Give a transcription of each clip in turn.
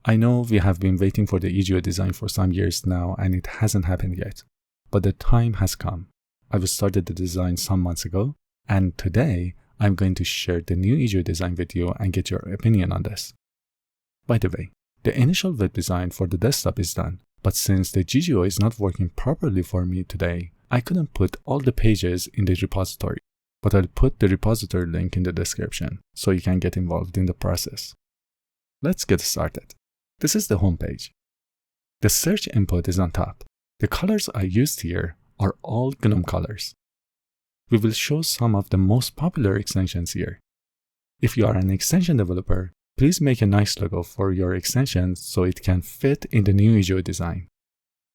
I know we have been waiting for the EGO design for some years now and it hasn't happened yet, but the time has come. I've started the design some months ago, and today I'm going to share the new EGO design with you and get your opinion on this. By the way, the initial web design for the desktop is done, but since the GGO is not working properly for me today, I couldn't put all the pages in the repository, but I'll put the repository link in the description so you can get involved in the process. Let's get started. This is the home page. The search input is on top. The colors I used here are all GNOME colors. We will show some of the most popular extensions here. If you are an extension developer, please make a nice logo for your extension so it can fit in the new EGO design.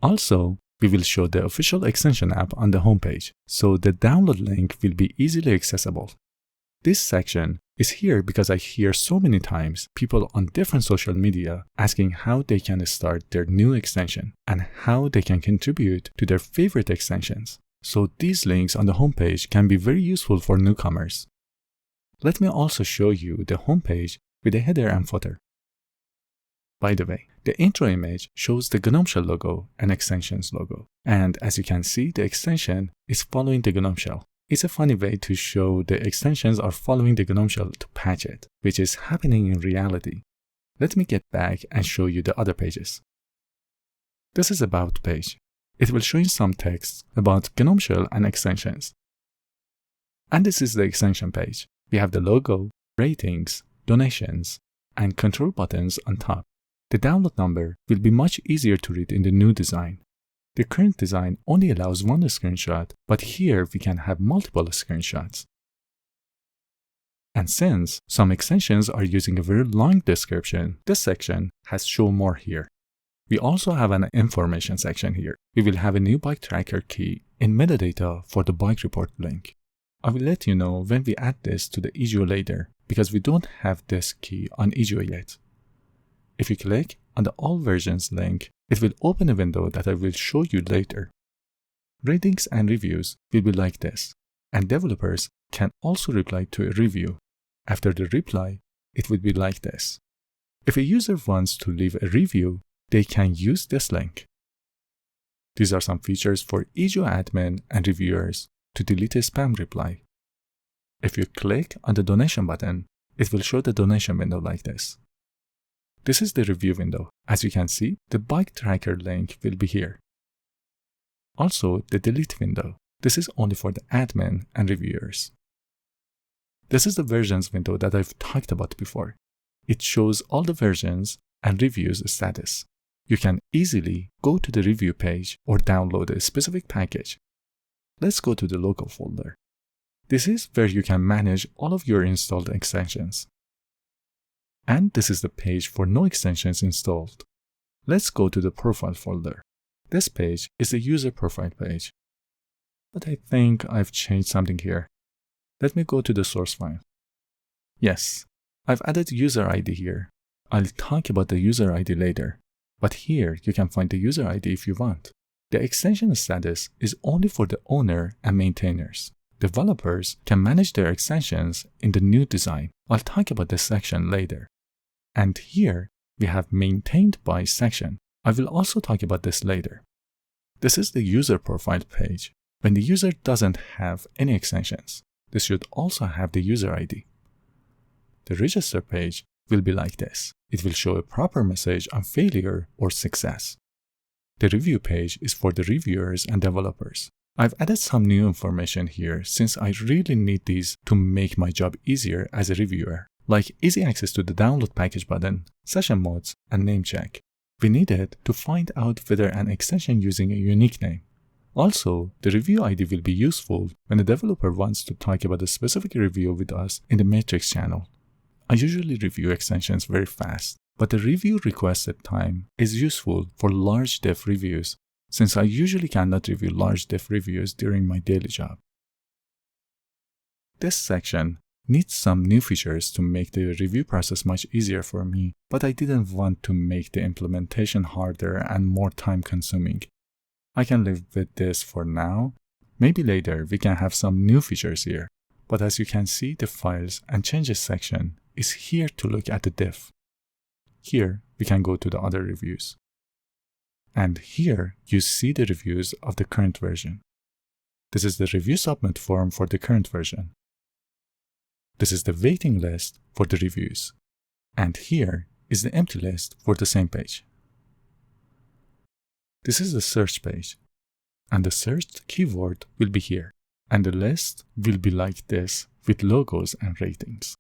Also, we will show the official extension app on the homepage, so the download link will be easily accessible. This section is here because I hear so many times people on different social media asking how they can start their new extension and how they can contribute to their favorite extensions. So these links on the homepage can be very useful for newcomers. Let me also show you the homepage with a header and footer. By the way, the intro image shows the GNOME Shell logo and extensions logo. And as you can see, the extension is following the GNOME Shell. It's a funny way to show the extensions are following the GNOME Shell to patch it, which is happening in reality. Let me get back and show you the other pages. This is About page. It will show you some text about GNOME Shell and extensions. And this is the extension page. We have the logo, ratings, donations, and control buttons on top. The download number will be much easier to read in the new design. The current design only allows one screenshot, but here we can have multiple screenshots. And since some extensions are using a very long description, this section has show more here. We also have an information section here. We will have a new bike tracker key in metadata for the bike report link. I will let you know when we add this to the EGO later, because we don't have this key on EGO yet. If you click on the All Versions link, it will open a window that I will show you later. Ratings and reviews will be like this, and developers can also reply to a review. After the reply, it will be like this. If a user wants to leave a review, they can use this link. These are some features for EGO admin and reviewers to delete a spam reply. If you click on the donation button, it will show the donation window like this. This is the review window. As you can see, the bike tracker link will be here. Also, the delete window. This is only for the admin and reviewers. This is the versions window that I've talked about before. It shows all the versions and reviews status. You can easily go to the review page or download a specific package. Let's go to the local folder. This is where you can manage all of your installed extensions. And this is the page for no extensions installed. Let's go to the profile folder. This page is the user profile page. But I think I've changed something here. Let me go to the source file. Yes, I've added user ID here. I'll talk about the user ID later. But here you can find the user ID if you want. The extension status is only for the owner and maintainers. Developers can manage their extensions in the new design. I'll talk about this section later. And here we have maintained by section. I will also talk about this later. This is the user profile page. When the user doesn't have any extensions, this should also have the user ID. The register page will be like this. It will show a proper message on failure or success. The review page is for the reviewers and developers. I've added some new information here since I really need these to make my job easier as a reviewer, like easy access to the download package button, session modes, and name check. We need it to find out whether an extension using a unique name. Also, the review ID will be useful when a developer wants to talk about a specific review with us in the Matrix channel. I usually review extensions very fast, but the review requested time is useful for large dev reviews, since I usually cannot review large dev reviews during my daily job. This section needs some new features to make the review process much easier for me, but I didn't want to make the implementation harder and more time consuming. I can live with this for now. Maybe later we can have some new features here, but as you can see, the files and changes section is here to look at the diff. Here we can go to the other reviews. And here you see the reviews of the current version. This is the review submit form for the current version. This is the waiting list for the reviews. And here is the empty list for the same page. This is the search page. And the searched keyword will be here. And the list will be like this with logos and ratings.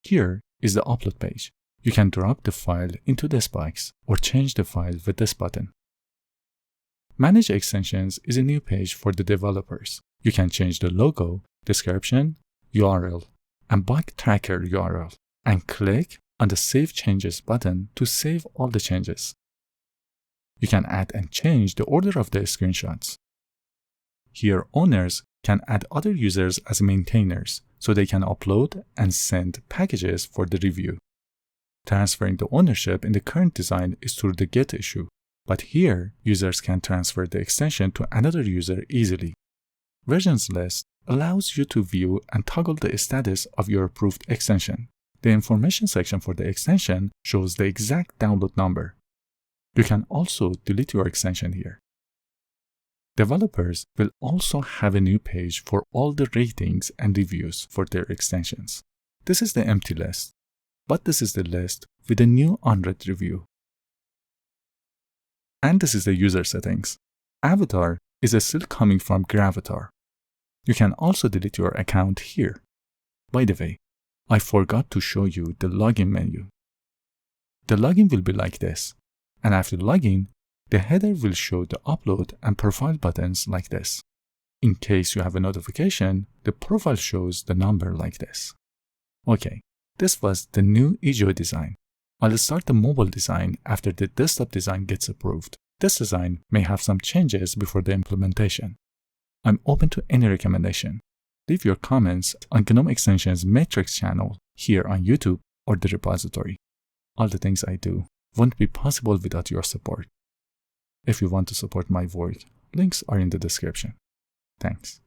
Here is the upload page. You can drop the file into this box or change the file with this button. Manage Extensions is a new page for the developers. You can change the logo, description, URL, and bug tracker URL, and click on the Save Changes button to save all the changes. You can add and change the order of the screenshots. Here, owners can add other users as maintainers so they can upload and send packages for the review. Transferring the ownership in the current design is through the Get issue, but here, users can transfer the extension to another user easily. Versions list allows you to view and toggle the status of your approved extension. The information section for the extension shows the exact download number. You can also delete your extension here. Developers will also have a new page for all the ratings and reviews for their extensions. This is the empty list, but this is the list with a new unread review. And this is the user settings. Avatar is still coming from Gravatar. You can also delete your account here. By the way, I forgot to show you the login menu. The login will be like this. And after login, the header will show the upload and profile buttons like this. In case you have a notification, the profile shows the number like this. Okay, this was the new EJO design. I'll start the mobile design after the desktop design gets approved. This design may have some changes before the implementation. I'm open to any recommendation. Leave your comments on GNOME Extensions Matrix channel here on YouTube or the repository. All the things I do won't be possible without your support. If you want to support my work, links are in the description. Thanks.